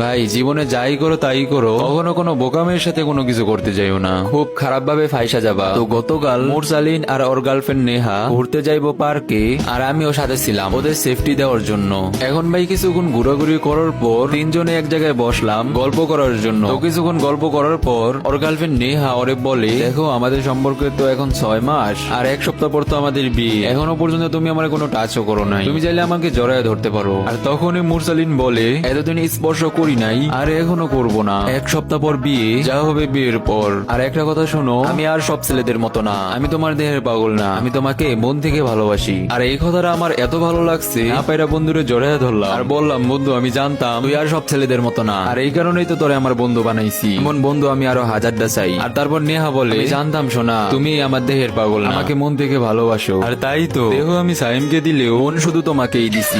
ভাই জীবনে যাই করো তাই করো, কখনো কোনো বোকামের সাথে কোনো কিছু করতে যাইও না, খুব খারাপ ভাবে ফাইসা যাবা। তো গতকাল মুরসালিন আর ওর গার্লফ্রেন্ড নেহা ঘুরতে যাইবো পার্কে, আর আমিও সাথে ছিলাম ওদের সেফটি দেওয়ার জন্য। এখন ভাই কিছুক্ষণ ঘোরাঘুরি করার পর তিনজনে এক জায়গায় বসলাম গল্প করার জন্য। তো কিছুক্ষণ গল্প করার পর ওর গার্লফ্রেন্ড নেহা ওরে বলে, দেখো আমাদের সম্পর্কে তো এখন 6 মাস আর 1 সপ্তাহ পর তো আমাদের বিয়ে, এখনো পর্যন্ত তুমি আমার কোনো টাচও করো নাই, তুমি চাইলে আমাকে জড়ায় ধরতে পারো। আর তখনই মুরসালিন বলে, এতদিন স্পর্শ করি নাই আর এখনো করব না, 1 সপ্তাহ পর বিয়ে, যা হবে বিয়ের পর। আর একটা কথা শোনো, আমি আর সব ছেলেদের মতো না, আমি তোমার দেহের পাগল না, আমি তোমাকে মন থেকে ভালোবাসি। আর এই কথাটা আমার এত ভালো লাগছে, আপাইরা বন্ধুরে জড়ায় ধরলাম আর বললাম, বন্ধু আমি জানতাম তুই আর সব ছেলেদের মতো না, আর এই কারণেই তো তোরে আমার বন্ধু বানাইছি, এমন বন্ধু আমি আরো হাজারটা চাই। আর তারপর নেহা বলে, আমি জানতাম শোনা তুমি আমার দেহের পাগল না, আমাকে মন থেকে ভালোবাসো, আর তাই তো দেহ আমি সাইমকে দিলেও মন শুধু তোমাকেই দিছি।